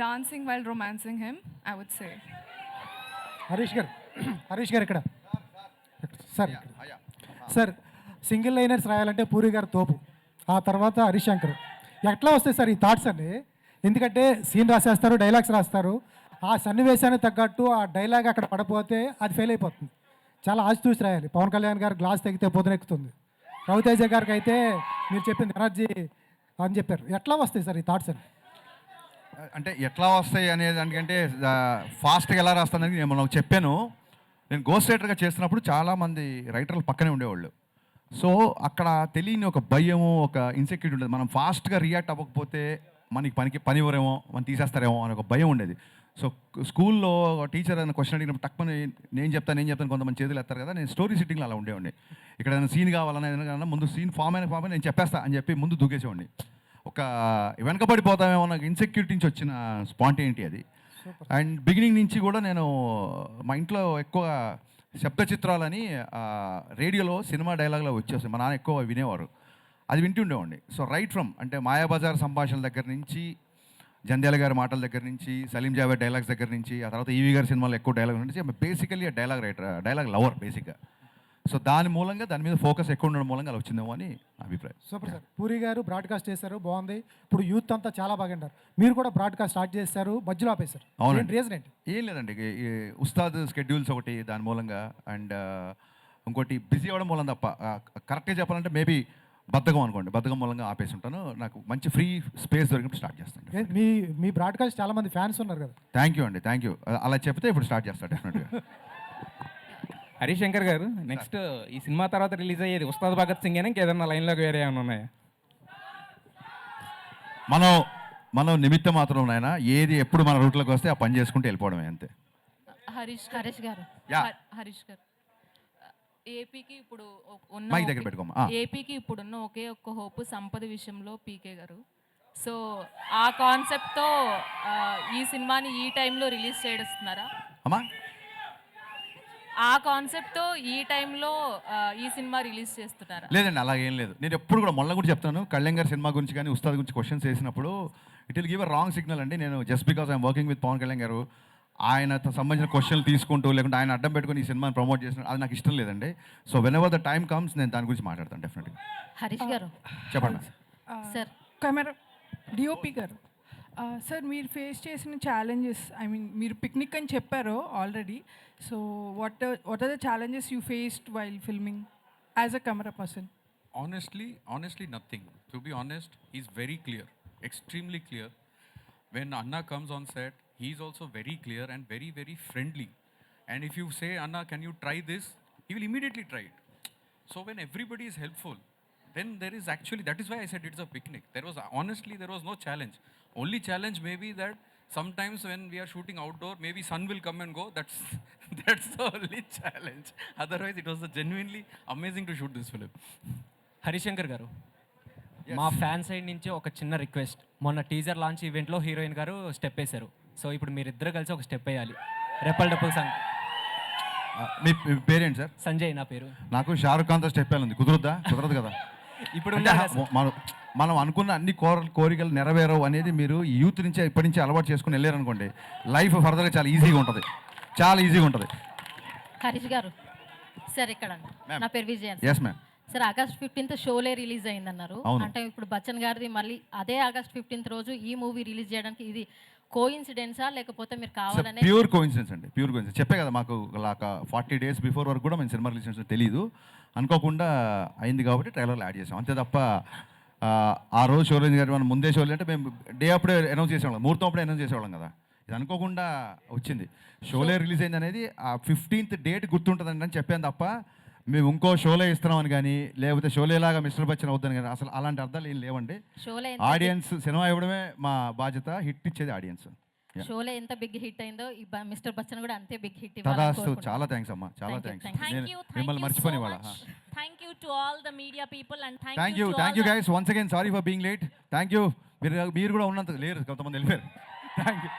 Dancing while romancing him, I would say. Harish గారు ఇక్కడ sir single liners రాయాలంటే పూరి గారు తోపు, ఆ తర్వాత హరీష్ శంకర్. ఎట్లా వస్తాయి సార్ ఈ థాట్స్ అండి? ఎందుకంటే సీన్ రాసేస్తారు, డైలాగ్స్ రాస్తారు, ఆ సన్నివేశానికి తగ్గట్టు ఆ డైలాగ్ అక్కడ పడిపోతే అది ఫెయిల్ అయిపోతుంది. చాలా ఆచితూచి రాయాలి. పవన్ కళ్యాణ్ గారు గ్లాస్ తెగితే పొద్దునెక్కుతుంది, రవితేజ గారికి అయితే మీరు చెప్పింది ఎనర్జీ అని చెప్పారు. ఎట్లా వస్తాయి సార్ ఈ థాట్స్ అని? అంటే ఎట్లా వస్తాయి అనేది దానికంటే ఫాస్ట్గా ఎలా రాస్తానని నేను మనకు చెప్పాను. నేను గోస్ట్ రైటర్గా చేస్తున్నప్పుడు చాలామంది రైటర్లు పక్కనే ఉండేవాళ్ళు. సో అక్కడ తెలియని ఒక భయము, ఒక ఇన్సెక్యూరిటీ ఉండేది. మనం ఫాస్ట్గా రియాక్ట్ అవ్వకపోతే మనకి పని ఇవ్వరేమో, మనం తీసేస్తారేమో అని ఒక భయం ఉండేది. సో స్కూల్లో టీచర్ అని క్వశ్చన్ అడిగినప్పుడు టక్కుని నేను చెప్తాను కొంతమంది చేతులు ఎత్తారు కదా, నేను స్టోరీ సిట్టింగ్లో అలా ఉండేవాడిని. ఇక్కడ ఏదైనా సీన్ కావాలన్నా ఏదైనా ముందు సీన్ ఫామ్ అయిన నేను చెప్పేస్తా అని చెప్పి ముందు దూకేసేవాడిని. ఒక వెనకబడిపోతామేమో నాకు ఇన్సెక్యూరిటీ నుంచి వచ్చిన స్పాంటేనిటీ అది. అండ్ బిగినింగ్ నుంచి కూడా నేను మా ఇంట్లో ఎక్కువ శబ్ద చిత్రాలని రేడియోలో సినిమా డైలాగ్లో వచ్చేస్తాయి. మా నాన్న ఎక్కువ వినేవారు, అది వింటూ ఉండేవాడిని. సో రైట్ ఫ్రమ్ అంటే మాయాబజార్ సంభాషణల దగ్గర నుంచి, జంధ్యాల గారి మాటల దగ్గర నుంచి, సలీం జావేద్ డైలాగ్స్ దగ్గర నుంచి, ఆ తర్వాత ఈవీ గారి సినిమాలో ఎక్కువ డైలాగ్ నుంచి basically dialogue writer, dialogue lover బేసిక్గా. సో దాని మూలంగా దాని మీద ఫోకస్ ఎక్కువ ఉండడం మూలంగా అలా వచ్చిందేమో అని అభిప్రాయం. Super sir. పూరి గారు బ్రాడ్కాస్ట్ చేశారు, బాగుంది. ఇప్పుడు యూత్ అంతా చాలా బాగా అంటారు. మీరు కూడా బ్రాడ్కాస్ట్ స్టార్ట్ చేశారు, మధ్యలో ఆపేశారు. అవునండి. రీజన్ ఏంటి? ఏం లేదండి, ఈ ఉస్తాద్ స్కెడ్యూల్స్ ఒకటి దాని మూలంగా, అండ్ ఇంకోటి బిజీ అవ్వడం మూలం తప్ప. కరెక్ట్గా చెప్పాలంటే మేబీ బద్ధకం అనుకోండి, బద్ధకం మూలంగా ఆపేసి ఉంటాను. నాకు మంచి ఫ్రీ స్పేస్ దొరికినప్పుడు స్టార్ట్ చేస్తాను. మీ బ్రాడ్కాస్ట్ చాలా మంది ఫ్యాన్స్ ఉన్నారు కదా. థ్యాంక్ యూ అండి, థ్యాంక్ యూ. అలా చెప్తే ఇప్పుడు స్టార్ట్ చేస్తాను డెఫినెట్గా. హరీష్ శంకర్ గారు, నెక్స్ట్ ఈ సినిమా తర్వాత రిలీజ్ అయ్యేది ఉస్తాద్ భగత్ సింగ్ అని ఇంకేదన్నా లైన్లోకి వేరే ఏమైనా ఉన్నాయా? మనం నిమిత్తం మాత్రం నాయన, ఏది ఎప్పుడు మన రూట్లోకి వస్తే ఆ పని చేసుకుంటూ వెళ్ళిపోవడమే అంతే. హరీష్ గారు, హరీష్ గారు, ఏపీకి ఇప్పుడు మైక్ దగ్గర పెట్టుకోమా. ఏపీకి ఇప్పుడున్న ఒకే ఒక్క హోప్ సంపద విషయంలో పీకే గారు. సో ఆ కాన్సెప్ట్తో ఈ సినిమాని ఈ టైంలో రిలీజ్ చేస్తున్నారా? అమ్మా, ఆ కాన్సెప్ట్తో ఈ టైంలో ఈ సినిమా రిలీజ్ చేస్తున్నారా? లేదండి, అలాగేం లేదు. నేను ఎప్పుడు కూడా మొన్న కూడా చెప్తాను, కళ్యాణ్ గారి సినిమా గురించి కానీ ఉస్తాద్ గురించి క్వశ్చన్స్ వేసినప్పుడు it will give a wrong signal అండి. నేను just because I'm working with Pawan Kalyan గారు, ఆయనతో సంబంధించిన క్వశ్చన్లు తీసుకుంటూ లేకుంటే ఆయన అడ్డం పెట్టుకుని ఈ సినిమాని ప్రమోట్ చేసిన అది నాకు ఇష్టం లేదండి. So whenever the time comes నేను దాని గురించి మాట్లాడతాను డెఫినెట్గా. హరీష్ గారు చెప్పండి సార్. కెమెరా డిఓపి గారు, సార్ మీరు ఫేస్ చేసిన ఛాలెంజెస్, ఐ మీన్ మీరు పిక్నిక్ అని చెప్పారు already. So what are the challenges you faced while filming as a camera person? Honestly, nothing. To be honest, he's very clear, extremely clear. When Anna comes on set, he's also very clear and very, very friendly. And if you say, Anna, can you try this? He will immediately try it. So when everybody is helpful, then there is actually, that is why I said it's a picnic. There was no challenge. Only challenge may be that sometimes when we are shooting outdoor, maybe sun will come and go. That's the only challenge. Otherwise, it was genuinely amazing to shoot this film. Harish Shankar గారు, మా fan side నుంచి ఒక చిన్న request. మొన్న teaser launch ఈవెంట్లో heroine గారు step వేశారు. So ఇప్పుడు మీరిద్దరు కలిసి ఒక స్టెప్ వేయాలి. రెప్పల్ డప్పుల్ సాంగ్. మీ పేరేంటి సార్? సంజయ్ నా పేరు. నాకు షారుఖ్ ఖాన్తో స్టెప్ వేయాలి, కుదరదు కదా. ఇప్పుడు మనం అనుకున్న అన్ని కోరికలు నెరవేరవు అనేది మీరు యూత్ నుంచి ఇప్పటి నుంచి అలవాటు చేసుకుని వెళ్ళారనుకోండి, లైఫ్ ఫర్దర్గా చాలా ఈజీగా ఉంటుంది. హరీష్ గారు సార్, ఇక్కడ నా పేరు Vijayan. Yes ma'am. Sir, August 15th Sholay release అయిందన్నారు. అవును. అంటే ఇప్పుడు బచ్చన్ గారిది మళ్ళీ అదే ఆగస్ట్ 15th రోజు ఈ మూవీ రిలీజ్ చేయడానికి ఇది కోఇన్సిడెన్సా లేకపోతే మీరు కావాలనే? ప్యూర్ కోఇన్సిడెన్స్ అండి, ప్యూర్ కోఇన్సిడెన్స్. చెప్పే కదా, మాకు ఒక 40 days బిఫోర్ వరకు కూడా మేము సినిమా రిలీజ్ చేసిన తెలియదు, అనుకోకుండా అయింది కాబట్టి ట్రైలర్లో యాడ్ చేసాం అంతే తప్ప ఆ రోజు షో రిలీజ్ గారు మనం ముందే షో అంటే మేము డే అప్పుడే అనౌన్స్ చేసేవాళ్ళం, ముహూర్తం అప్పుడే అనౌన్స్ చేసేవాళ్ళం కదా. ఇది అనుకోకుండా వచ్చింది. షోలే రిలీజ్ అయింది అనేది ఆ 15th డేట్ గుర్తుంటుందండి అని చెప్పాను తప్ప మేము ఇంకో షోలే ఇస్తున్నామని కానీ లేకపోతే షోలేలాగా మిస్టర్ బచ్చన్ అవుద్దని కానీ అసలు అలాంటి అర్థాలు ఏం లేవండి. ఆడియన్స్ సినిమా ఇవ్వడమే మా బాధ్యత, హిట్ ఇచ్చేది ఆడియన్స్. షోలే ఎంత బిగ్ హిట్ అయిందో ఈ మిస్టర్ బచ్చన్ కూడా అంతే బిగ్ హిట్ తదాస్తు. చాలా థ్యాంక్స్ అమ్మా, చాలా థ్యాంక్స్. మిమ్మల్ని మర్చిపోని వాళ్ళ. Thank you to all the media people and thank you guys once again. Sorry for being late. Thank you. మీరు కూడా ఉన్నంత లేరు, కొంతమంది వెళ్ళిపోయారు. Thank you.